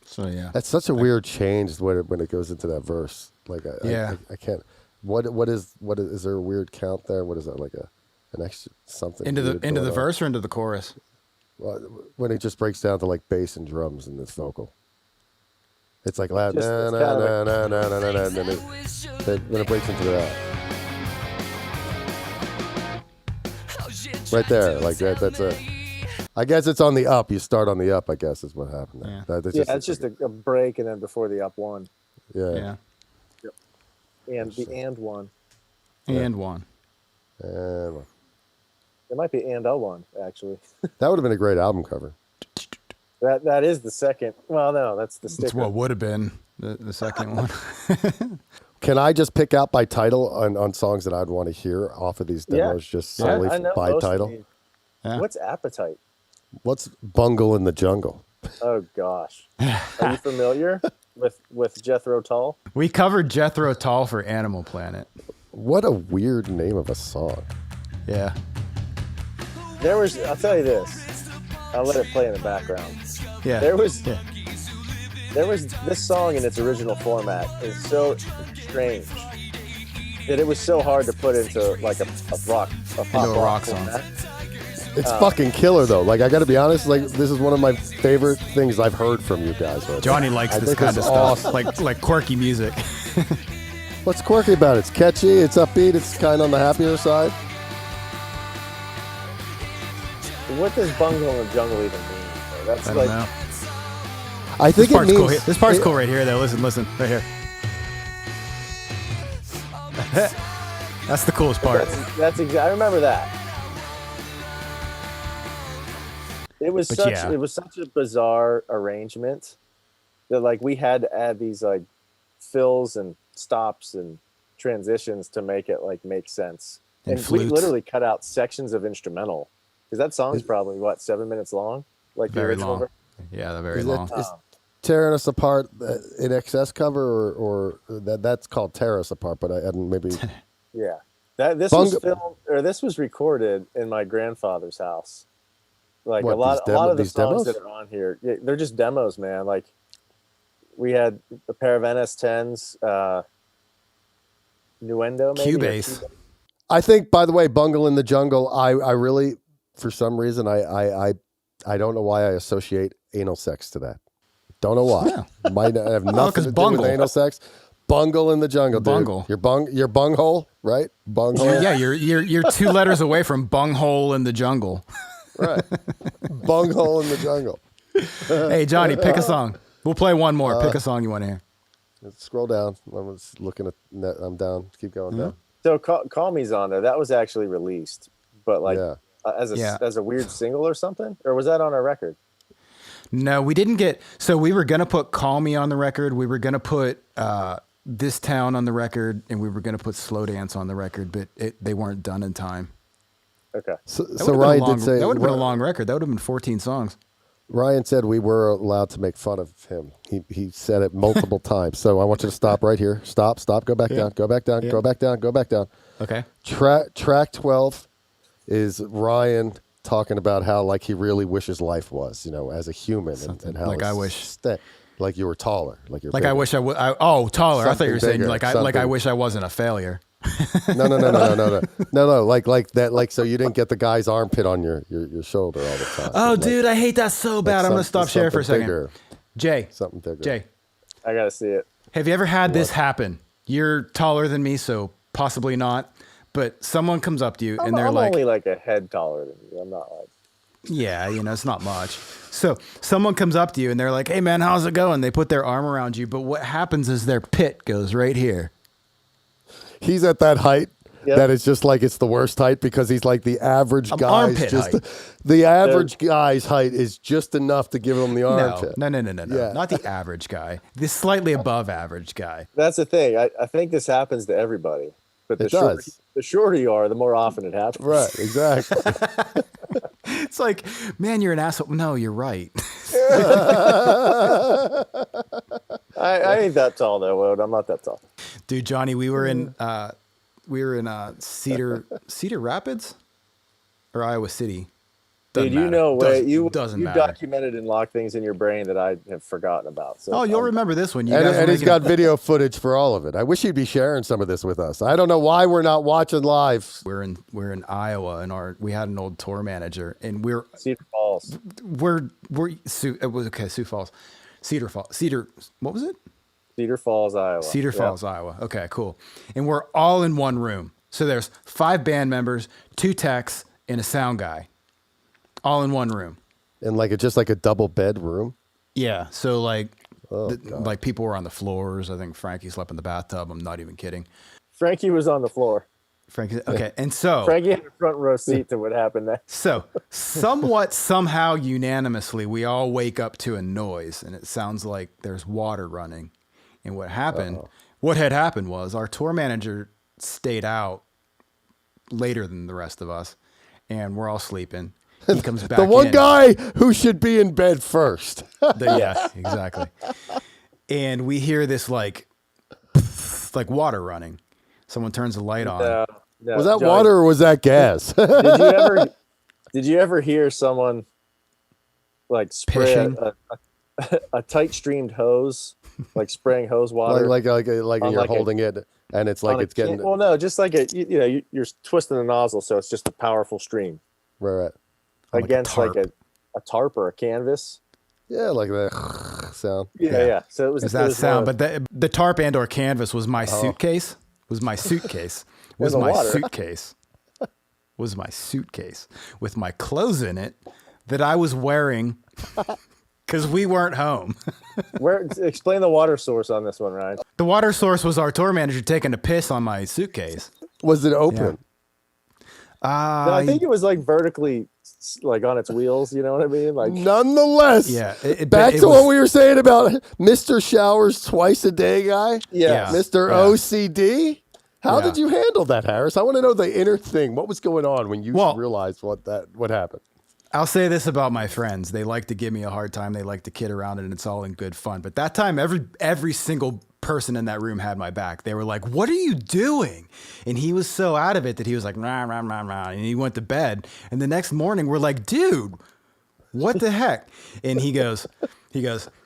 So yeah, That's such a weird change when it goes into that verse. Like I can't. What is there a weird count there? What is that, like an extra something into weird the going on? verse or into the chorus? Well, when it just breaks down to like bass and drums in this vocal. It's like loud, Just- na it's na kind na of na na na na, and then it breaks into that. right there, like that. That's a. I guess it's on the up. You start on the up. I guess is what happened there. Yeah. It's just a break and then before the up one. Yeah. Yep. And the and one. And one. And It might be and a one actually. that would have been a great album cover. That is the second. Well, no, that's the sticker. It's what would have been the second one. Can I just pick out by title on songs that I'd want to hear off of these demos, just solely I know by most of title? these. Yeah. What's Appetite? What's Bungle in the Jungle? Oh gosh, are you familiar with Jethro Tull? We covered Jethro Tull for Animal Planet. What a weird name of a song. Yeah. I'll tell you this. I'll let it play in the background. Yeah. There was this song in its original format is so strange that it was so hard to put into like a pop rock song. format. It's fucking killer though. Like I got to be honest, like this is one of my favorite things I've heard from you guys. Right Jonny now. likes I this think kind of it's stuff, awesome. like quirky music. What's quirky about it? It's catchy. It's upbeat. It's kind of on the happier side. What does Bungle in the Jungle even mean? That's I don't like know. I think This part's it cool. means This part's cool right here, though. Listen, right here. That's the coolest part. I remember that. It was But it was such a bizarre arrangement that like we had to add these like fills and stops and transitions to make it like make sense. And we flutes. literally cut out sections of instrumental because that song's probably 7 minutes long, like the Very original long. version. Yeah, they're very Is long. Is Tearing Us Apart in excess cover or that's called Tear Us Apart, but I hadn't maybe. Yeah, this was filmed or this was recorded in my grandfather's house. Like What, a lot of the these songs demos? that are on here, they're just demos, man. Like we had a pair of NS10s, Nuendo, maybe. Cubase. I think, by the way, Bungle in the Jungle. I really, for some reason, I don't know why I associate anal sex to that. Don't know why. Yeah. Might have nothing 'cause to do bungle. with anal sex. Bungle in the Jungle, dude. Bungle. Your bunghole, right? Bunghole. Yeah, you're 2 letters away from bunghole in the jungle. Right. Bunghole in the Jungle. Hey, Jonny, pick a song. We'll play one more. Pick a song you want to hear. Let's scroll down. I was looking at that. I'm down. Keep going down. So Call Me's on there. That was actually released, but like Yeah. as a weird single or something, or was that on our record? No, we didn't get. So we were gonna put "Call Me" on the record. We were gonna put "This Town" on the record, and we were gonna put "Slow Dance" on the record, but they weren't done in time. Okay. So That would've Ryan been a long, did say that would have been a long record. That would have been 14 songs. Ryan said we were allowed to make fun of him. He said it multiple times. So I want you to stop right here. Stop. Go back down. Go back down. Yeah. Go back down. Go back down. Okay. Track 12 is Ryan talking about how like he really wishes life was, as a human, and how like I wish. like you were taller, like you're Like bigger. I wish I would. Oh, taller. I thought you were Something saying bigger, like I something- wish I wasn't a failure. No, like that, like so you didn't get the guy's armpit on your shoulder all the time. Oh, Like, dude, I hate that so bad. I'm gonna stop sharing for a something second. bigger, Jay, something bigger. Jay, I gotta see it. have you ever had this happen? You're taller than me, so possibly not. But someone comes up to you and they're I'm like, only like a head taller than you. I'm not like. yeah, it's not much. So someone comes up to you and they're like, hey man, how's it going? They put their arm around you, but what happens is their pit goes right here. He's at that height. Yep. That is just like it's the worst height because he's like the average guy's armpit just height. the average guy's height is just enough to give him the No, armpit. no. Yeah. Not the average guy. This slightly above average guy. That's the thing. I think this happens to everybody. But It does. the shorter you are, the more often it happens. Right, exactly. It's like, man, you're an asshole. No, you're right. I ain't that tall though, Woad. I'm not that tall. Dude, Jonny, we were in Cedar Rapids or Iowa City. Doesn't Dude, you matter. know what? You doesn't matter. documented and locked things in your brain that I have forgotten about. So Oh, you'll remember this one. You and guys were and he's making- got video footage for all of it. I wish he'd be sharing some of this with us. I don't know why we're not watching live. We're in Iowa, and we had an old tour manager, and we're Cedar Falls. Sioux Falls, Cedar. What was it? Cedar Falls, Iowa. Cedar Yep. Falls, Iowa. Okay, cool. And we're all in one room. So there's 5 band members, 2 techs, and a sound guy, all in one room. And like just like a double bed room. Yeah. So like, God. like people were on the floors. I think Frankie slept in the bathtub. I'm not even kidding. Frankie was on the floor. Frankie. Okay. And so Frankie had a front row seat to what happened next. So, somehow, unanimously, we all wake up to a noise, and it sounds like there's water running. And what had happened was our tour manager stayed out later than the rest of us, and we're all sleeping. He comes back The one in. guy who should be in bed first. Yeah, exactly. And we hear this like water running. Someone turns the light on. No, Was that Johnny, water or was that gas? did you ever hear someone like spray a tight streamed hose, like spraying hose water? like you're holding it and it's like it's getting. Well, no, just like you're twisting the nozzle, so it's just a powerful stream Right. against like a tarp or a canvas. Yeah, like that sound. Yeah. So it was. Is that sound? But the tarp and or canvas was my suitcase. Was my suitcase with my clothes in it that I was wearing because we weren't home. Explain the water source on this one, Ryan. The water source was our tour manager taking a piss on my suitcase. Was it open? No, I think it was like vertically, like on its wheels. You know what I mean? Like, nonetheless. Yeah. Back to what we were saying about Mr. Showers twice a day guy. yeah. Mr. Yeah. OCD. How Yeah. did you handle that, Harris? I want to know the inner thing. What was going on when you realized what happened? I'll say this about my friends. They like to give me a hard time. They like to kid around and it's all in good fun. But that time, every single person in that room had my back. They were like, "What are you doing?" And he was so out of it that he was like, "Rah, rah, rah, rah," and he went to bed. And the next morning, we're like, "Dude, what the heck?" And he goes,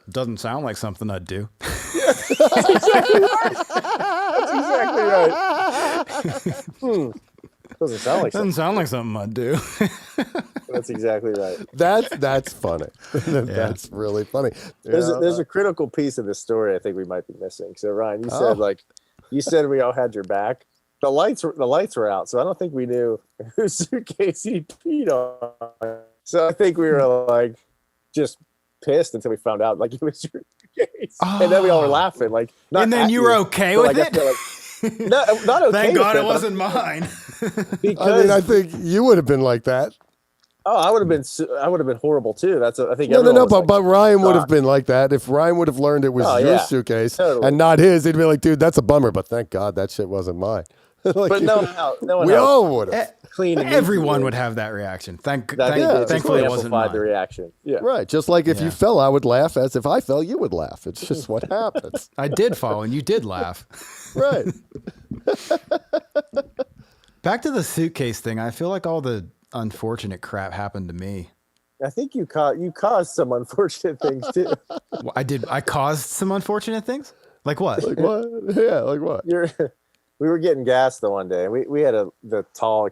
"Doesn't sound like something I'd do." That's exactly right. Doesn't sound like something I'd do. That's exactly right. That's funny. That's really funny. There's a critical piece of this story I think we might be missing. So Ryan, you said we all had your back. The lights were out, so I don't think we knew whose suitcase he peed on. So I think we were like just pissed until we found out like it was your suitcase, and then we all were laughing like. And then you were okay with it. No, not okay. Thank God it wasn't mine. Because I think you would have been like that. Oh, I would have been horrible too. I think No, was but, like, but Ryan would have been like that. If Ryan would have learned it was your suitcase and not his, he'd be like, dude, that's a bummer, but thank God that shit wasn't mine. Like, but no one we else. all would have. Clean. Everyone would have that reaction. Thankfully, it wasn't mine. The reaction. Yeah. Right. Just like if you fell, I would laugh. As if I fell, you would laugh. It's just what happens. I did fall and you did laugh. Right. Back to the suitcase thing. I feel like all the unfortunate crap happened to me. I think you caused some unfortunate things too. I caused some unfortunate things? Like what? Like what? Yeah, like what? We were getting gas the one day. We had the tall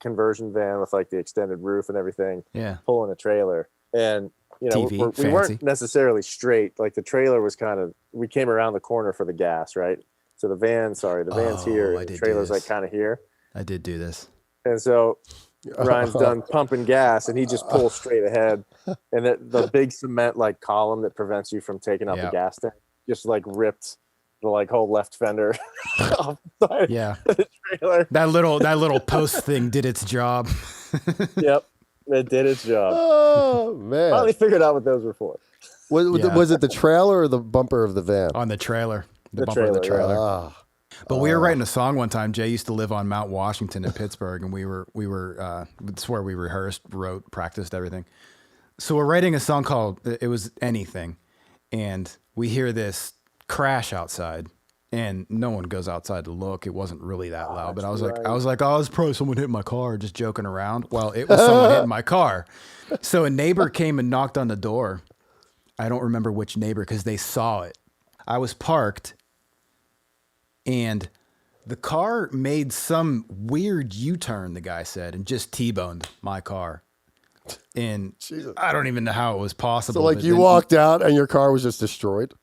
conversion van with like the extended roof and everything. Yeah. Pulling a trailer, and we fancy. weren't necessarily straight. Like the trailer was we came around the corner for the gas, right? So the van's here, and the trailer's like kind of here. I did do this. And so Ryan's done pumping gas, and he just pulls straight ahead, and the big cement like column that prevents you from taking out the gas tank just like ripped the like whole left fender off the side of the trailer. That little post thing did its job. Yep, it did its job. Oh man! Finally figured out what those were for. Was it the trailer or the bumper of the van? On the trailer. The bumper trailer, of the trailer. Yeah. But we were writing a song one time. Jay used to live on Mount Washington in Pittsburgh, and we were it's where we rehearsed, wrote, practiced everything. So we're writing a song called it was Anything, and we hear this crash outside, and no one goes outside to look. It wasn't really that loud, but I was like, oh, it's probably someone hitting my car, just joking around. Well, it was someone hitting my car. So a neighbor came and knocked on the door. I don't remember which neighbor because they saw it. I was parked, and the car made some weird U-turn, the guy said, and just T-boned my car. And Jesus. I don't even know how it was possible. So like you walked out and your car was just destroyed?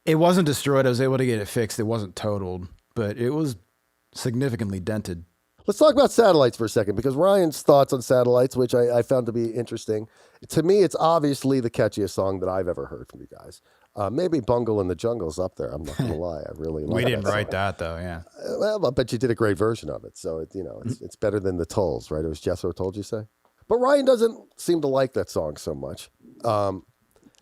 It wasn't destroyed. I was able to get it fixed. It wasn't totaled, but it was significantly dented. Let's talk about Satellites for a second, because Ryan's thoughts on Satellites, which I found to be interesting. To me, it's obviously the catchiest song that I've ever heard from you guys. Maybe Bungle in the Jungle's up there. I'm not going to lie. I really like We didn't that write song. that though. Yeah. Well, I bet you did a great version of it. So, it's better than the Tulls, right? It was Jethro Tull, you say? But Ryan doesn't seem to like that song so much. And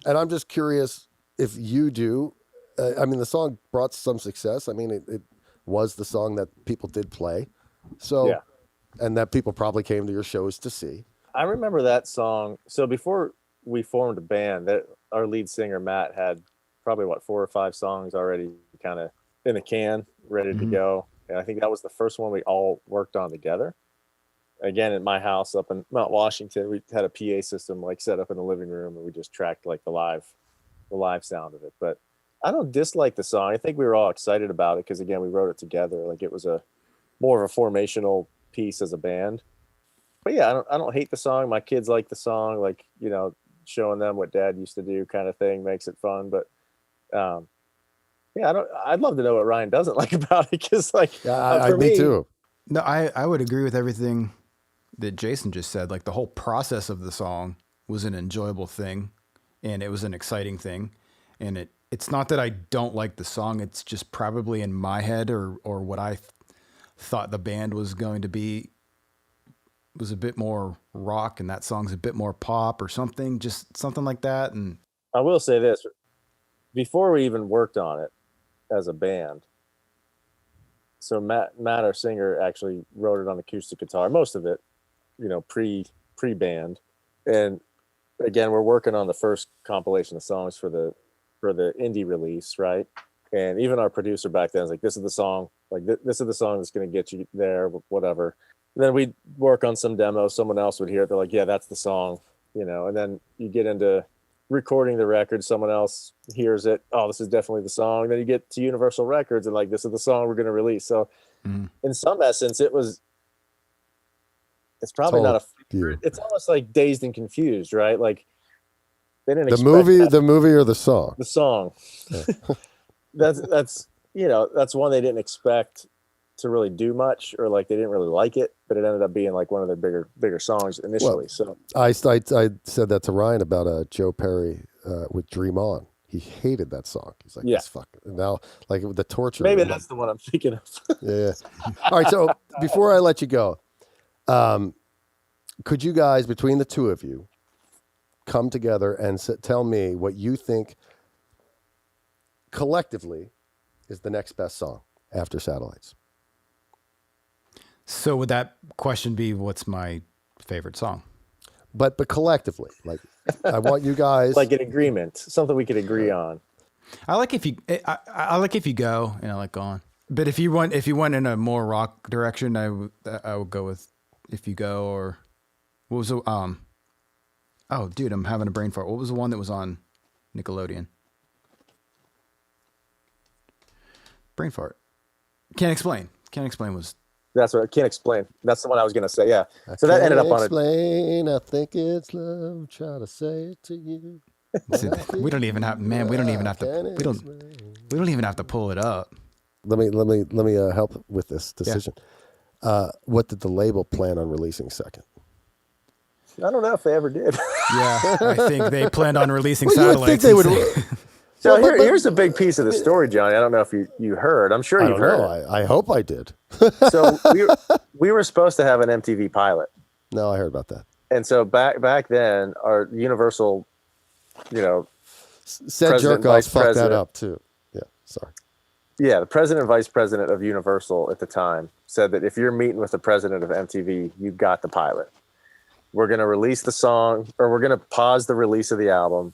I'm just curious if you do. I mean, the song brought some success. I mean, it was the song that people did play. So, Yeah. And that people probably came to your shows to see. I remember that song. So before we formed a band, that our lead singer Matt had probably 4 or 5 songs already kind of in the can, ready to go. And I think that was the first one we all worked on together. Again, at my house up in Mount Washington, we had a PA system like set up in the living room, and we just tracked like the live sound of it. But I don't dislike the song. I think we were all excited about it because, again, we wrote it together. Like it was more of a formational piece as a band. But yeah, I don't hate the song. My kids like the song, like, showing them what Dad used to do kind of thing makes it fun. But yeah, I'd love to know what Ryan doesn't like about it, because Me too. No, I would agree with everything that Jason just said. Like the whole process of the song was an enjoyable thing, and it was an exciting thing. And it's not that I don't like the song. It's just probably in my head or what I thought the band was going to be was a bit more rock, and that song's a bit more pop or something, just something like that. And I will say this, before we even worked on it as a band, so Matt, our singer, actually wrote it on acoustic guitar, most of it, pre-band. And again, we're working on the first compilation of songs for the indie release, right? And even our producer back then was like, this is the song, like this is the song that's going to get you there, whatever. And then we'd work on some demos, someone else would hear it, they're like, yeah, that's the song, and then you get into recording the record, someone else hears it, oh, this is definitely the song. Then you get to Universal Records and like, this is the song we're going to release. So in some essence, it's probably not it's almost like Dazed and Confused, right? Like they didn't expect the movie or the song? The song. Yeah. that's one they didn't expect to really do much, or like they didn't really like it, but it ended up being like one of their bigger songs initially. So I said that to Ryan about Joe Perry with Dream On. He hated that song. He's like, this fucking, now like with the torture. Maybe that's the one I'm thinking of. Yeah. All right. So before I let you go, could you guys, between the two of you, come together and tell me what you think collectively is the next best song after Satellites? So would that question be, what's my favorite song? But collectively, like I want you guys like an agreement, something we could agree on. I like if you go, and I like Gone. But if you went in a more rock direction, I would go with If You Go, or what was the oh dude, I'm having a brain fart. What was the one that was on Nickelodeon? Brain fart. Can't explain was. That's what I can't explain. That's the one I was gonna say. Yeah. So that ended up on it. I think it's love. Try to say it to you. We don't even have to pull it up. Let me help with this decision. Yeah. What did the label plan on releasing second? I don't know if they ever did. Yeah, I think they planned on releasing Satellites. You would think they would. So here's a big piece of the story, Johnny. I don't know if you heard. I'm sure you've heard. I hope I did. So we were supposed to have an MTV pilot. No, I heard about that. And so back then, our Universal, said jerk-offs fucked that up too. Yeah, sorry. Yeah, the president and vice president of Universal at the time said that if you're meeting with the president of MTV, you've got the pilot. We're going to release the song, or we're going to pause the release of the album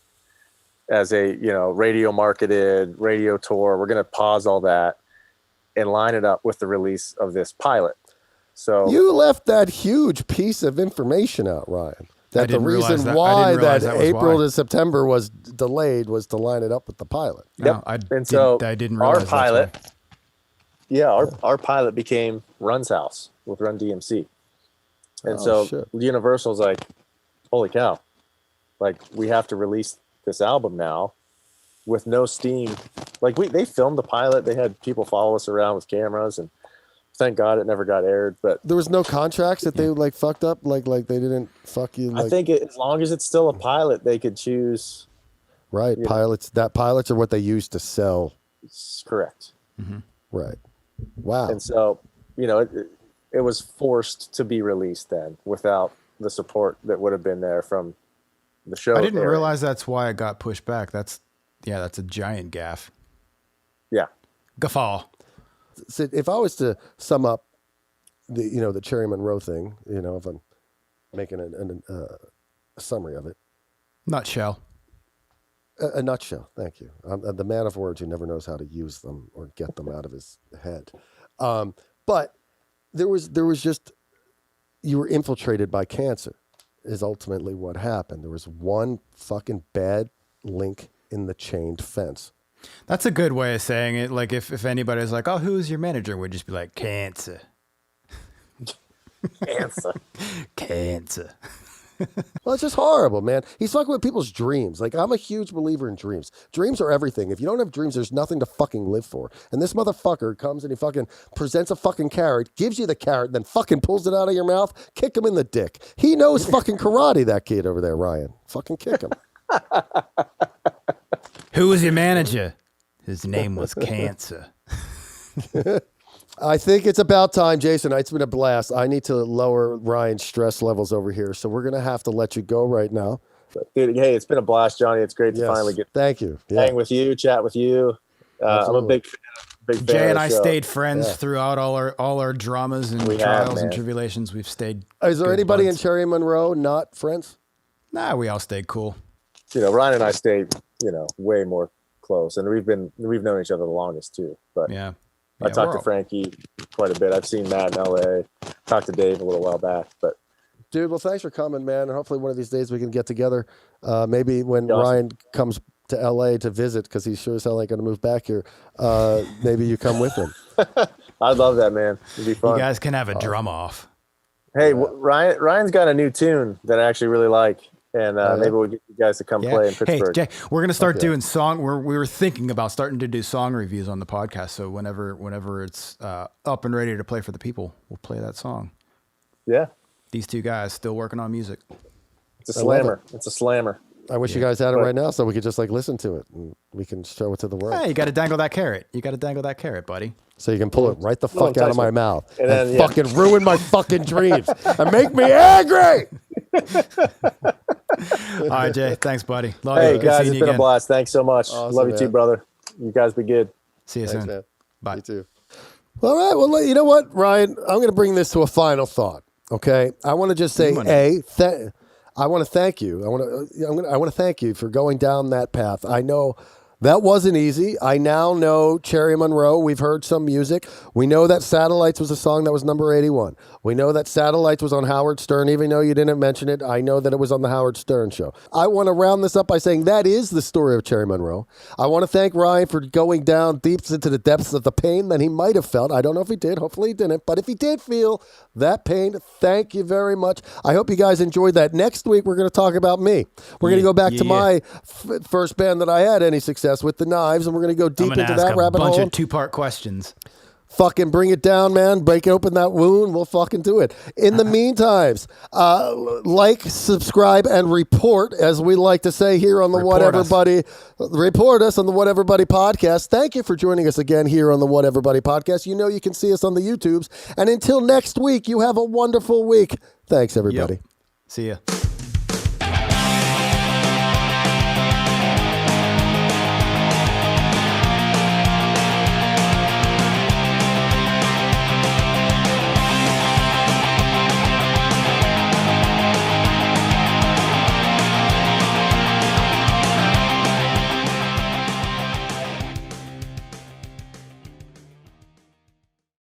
as a, radio marketed radio tour. We're going to pause all that and line it up with the release of this pilot. So you left that huge piece of information out, Ryan. That the reason why that April to September was delayed was to line it up with the pilot. Yep. I didn't realize our pilot. Yeah, our pilot became Run's House with Run DMC. And Universal's like, holy cow. Like, we have to release this album now with no steam. Like, they filmed the pilot. They had people follow us around with cameras and thank God it never got aired. But There was no contracts that they like fucked up, like they didn't fuck you. Like, I think as long as it's still a pilot, they could choose. right, pilots. That pilots are what they use to sell. Correct. Right. Wow. And so, it was forced to be released then without the support that would have been there from the show. I didn't airing. realize that's why it got pushed back. That's a giant gaff. Yeah. Guffaw. So if I was to sum up the Cherry Monroe thing, if I'm making a summary of it, Nutshell. a nutshell. Thank you. I'm the man of words who never knows how to use them or get them out of his head. But there was just, you were infiltrated by cancer is ultimately what happened. There was one fucking bad link in the chained fence. That's a good way of saying it. Like if anybody's like, oh, who's your manager? We'd just be like, cancer. Cancer. Well, it's just horrible, man. He's fucking with people's dreams. Like, I'm a huge believer in dreams. Dreams are everything. If you don't have dreams, there's nothing to fucking live for. And this motherfucker comes and he fucking presents a fucking carrot, gives you the carrot, then fucking pulls it out of your mouth, kick him in the dick. He knows fucking karate, that kid over there, Ryan. Fucking kick him. Who was your manager? His name was Cancer. I think it's about time, Jason. It's been a blast. I need to lower Ryan's stress levels over here, so we're going to have to let you go right now. Dude, hey, it's been a blast, Johnny. It's great to finally get Thank you. hang with you, chat with you. I'm a big fan. Jay and I of the show. stayed friends throughout all our dramas and trials and tribulations. We've stayed. Is there anybody buds. in Cherry Monroe not friends? Nah, we all stayed cool. Ryan and I stayed, way more close, and we've known each other the longest too. But Yeah. I talked to Frankie quite a bit. I've seen Matt in LA. Talked to Dave a little while back, but Dude, well, thanks for coming, man. And hopefully one of these days we can get together. Maybe when Awesome. Ryan comes to LA to visit, because he sure as hell ain't going to move back here. Maybe you come with him. I'd love that, man. It'd be fun. You guys can have a drum off. Hey, Ryan's got a new tune that I actually really like. And maybe we'll get you guys to come play in Pittsburgh. Hey, Jay, we're gonna start doing song. We were thinking about starting to do song reviews on the podcast. So whenever it's up and ready to play for the people, we'll play that song. Yeah, These two guys still working on music. it's a slammer. It's a slammer. I wish you guys had it right now so we could just listen to it and we can show it to the world. Hey, you got to dangle that carrot. Buddy. So you can pull it right the fuck out of my mouth and then, fucking ruin my fucking dreams and make me angry. All right, Jay. Thanks, buddy. Love Hey, you. Good guys, seeing it's you been again. a blast. Thanks so much. Awesome, Love you too, man. brother. You guys be good. See you Thanks, soon. man. Bye. You too. All right. Well, you know what, Ryan? I'm going to bring this to a final thought. Okay. I want to just say, I want to thank you. I want to thank you for going down that path. I know that wasn't easy. I now know Cherry Monroe. We've heard some music. We know that Satellites was a song that was number 81. We know that Satellites was on Howard Stern, even though you didn't mention it. I know that it was on the Howard Stern show. I want to round this up by saying that is the story of Cherry Monroe. I want to thank Ryan for going down deep into the depths of the pain that he might have felt. I don't know if he did. Hopefully he didn't. But if he did feel that pain, thank you very much. I hope you guys enjoyed that. Next week, we're going to talk about me. We're going to go back to my first band that I had any success with, the Knives, and we're going to go deep into that rabbit hole. A bunch of two-part questions. Fucking bring it down, man. Break open that wound. We'll fucking do it. In the meantime, like, subscribe, and report, as we like to say here on the report us on the What Everybody podcast. Thank you for joining us again here on the What Everybody podcast. You know you can see us on the YouTubes. And until next week, you have a wonderful week. Thanks, everybody. Yep. See ya.